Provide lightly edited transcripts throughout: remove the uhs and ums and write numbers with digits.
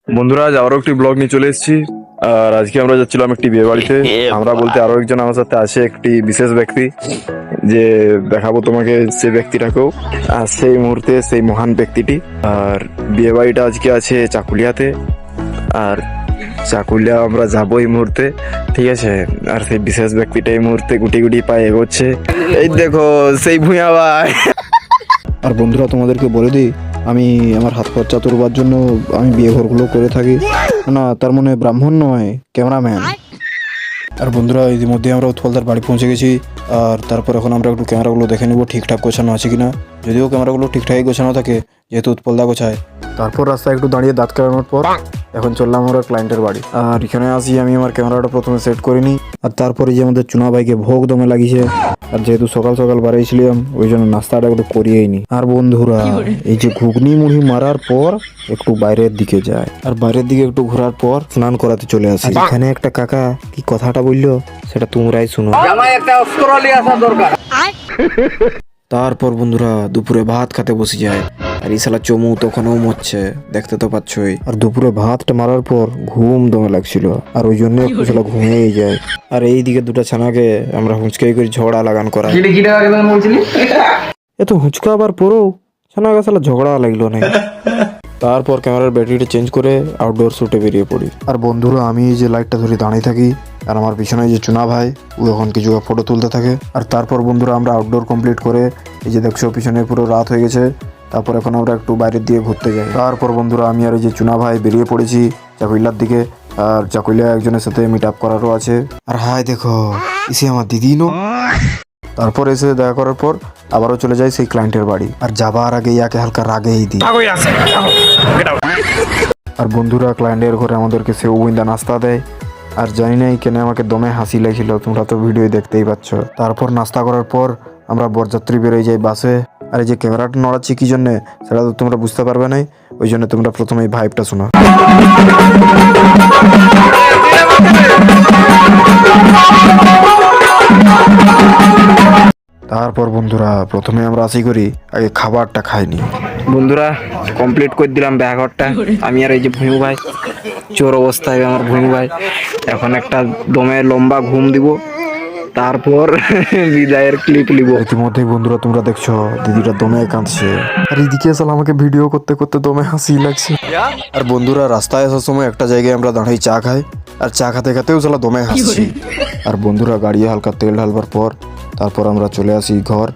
বন্ধুরা, আজ আরো একটি ব্লগ নিয়ে চলে এসেছি। আর আজকে আমরা যাচ্ছিলাম একটি বিয়ে বাড়িতে। আমরা বলতে আরো একজন আমার সাথে আছে, একটি বিশেষ ব্যক্তি, যে দেখাবো তোমাকে সেই ব্যক্তিটাকেও। আর সেই মুহূর্তে সেই মহান ব্যক্তিটি। আর বিয়ে বাড়িটা আজকে আছে চাকুলিয়াতে। আর চাকুলিয়া আমরা যাবো এই মুহূর্তে, ঠিক আছে। আর সেই বিশেষ ব্যক্তিটা এই মুহূর্তে গুটি গুটি পায়ে এগোচ্ছে। এই দেখো সেই ভূঁইয়া ভাই। আর বন্ধুরা, তোমাদেরকে বলে দিই, আমি আমার হাত খরচা তোলবার জন্য আমি বিয়ে ঘরগুলো করে থাকি। না, তার মানে ব্রাহ্মণ নয়, ক্যামেরাম্যান। আর বন্ধুরা, ইতিমধ্যে আমরা উৎপলদার বাড়ি পৌঁছে গেছি। আর তারপর এখন আমরা একটু ক্যামেরাগুলো দেখে নেবো ঠিকঠাক গোছানো আছে কিনা। যদিও ক্যামেরাগুলো ঠিকঠাকই গোছানো থাকে, যেহেতু উৎপলদা গোছায়। তারপর রাস্তায় একটু দাঁড়িয়ে দাঁত কাটানোর পর এখন চললাম আমরা ক্লায়েন্টের বাড়ি। আর এখানে আসি আমি আমার ক্যামেরাটা প্রথমে সেট করে নিই। আর তারপরে যে আমাদের চুনা ভাইকে ভোগ দমে লাগিয়েছে। আর যেহেতু সকাল সকাল বাড়াইছিলাম, ওই জন্য নাস্তাটা একটু করিয়েই নি। আর বন্ধুরা, এই যে ঘুগনি মুড়ি মারার পর একটু বাইরের দিকে যায়। আর বাইরের দিকে একটু ঘোরার পর স্নান করাতে চলে আসি। এখানে একটা কাকা কি কথাটা বললো সেটা তোমরাই শুনো। তারপর বন্ধুরা দুপুরে ভাত খেতে বসে যায়। আর এই শালা চমু তখনও মরছে, দেখতে তো পাচ্ছই। আর দুপুরে ভাতটা মারার পর ঘুম দমে লাগছিল, আর ওই জন্য শালা ঘুমিয়েই যায়। আর এই দিকে দুটো ছানাকে আমরা হুঁচকাই করে ঝগড়া লাগান করা। এত হুঁচকা আবার পরেও ছানাকে শালা ঝগড়া লাগলো না। তারপর ক্যামেরার ব্যাটারিটা চেঞ্জ করে আউটডোর শুটে বেরিয়ে পড়ি। আর বন্ধুরা, আমি এই যে লাইটটা ধরে দাঁড়িয়ে থাকি, আর আমার পিছনে যে চুনা ভাই ও এখন কিছু ফটো তুলতে থাকে। আর তারপর বন্ধুরা আমরা আউটডোর কমপ্লিট করে এই যে দেখছো পিছনে পুরো রাত হয়ে গেছে। তারপর এখন আমরা একটু বাইরের দিকে ঘুরতে যাই। তারপর বন্ধুরা আমি আর এই যে চুনা ভাই বেরিয়ে পড়েছি চাকুইলার দিকে। আর চাকুইলা একজনের সাথে মিট আপ করারও আছে। আর হাই দেখো, ইসে আমার দিদি নো। তারপর এসে দেখা করার পর আবারও চলে যাই সেই ক্লায়েন্টের বাড়ি। আর যাবার আগে ইয়াকে হালকা রাগেই দিই। আর বন্ধুরা, ক্লায়েন্টের ঘরে আমাদেরকে সেও বুন্দা নাস্তা দেয়। আর জানি নাই কেন আমাকে দমে হাসি লাগছিল, তোমরা তো ভিডিও দেখতেই পাচ্ছ। তারপর নাস্তা করার পর আমরা বরযাত্রী বেরোয় যাই বাসে। আর এই যে ক্যামেরাটা নড়াচ্ছি কি জন্য সেটা তো তোমরা বুঝতে পারবে না, ওই জন্য তোমরা প্রথমে এই ভাইবটা শোনো। তারপর বন্ধুরা প্রথমে আমরা আসি করি আগে খাবারটা খাইনি। বন্ধুরা কমপ্লিট করে দিলাম ব্যাঘরটা। আমি আর এই যে ভুঁইউ ভাই চোর অবস্থায় আমার ভুঁইউ ভাই এখন একটা দমে লম্বা ঘুম দিব, তারপর বিদায়ের ক্লিপ নিব। ইতিমধ্যে বন্ধুরা তোমরা দেখছো দিদিটা দমে কাঁদছে। আর এদিকে আসলে আমাকে ভিডিও করতে করতে দমে হাসি লাগছে। আর বন্ধুরা রাস্তায় আসার সময় একটা জায়গায় আমরা দাঁড়িয়ে চা খাই। আর চা খেতে খেতেও সালা দমে হাসছি। আর বন্ধুরা গাড়ি হালকা তেল ঢালবার পর তারপর আমরা চলে আসি ঘর।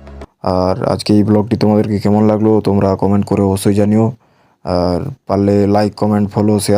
আর আজকে এই ব্লগটি তোমাদেরকে কেমন লাগলো তোমরা কমেন্ট করে অবশ্যই জানিও। আর পারলে লাইক, কমেন্ট, ফলো, শেয়ার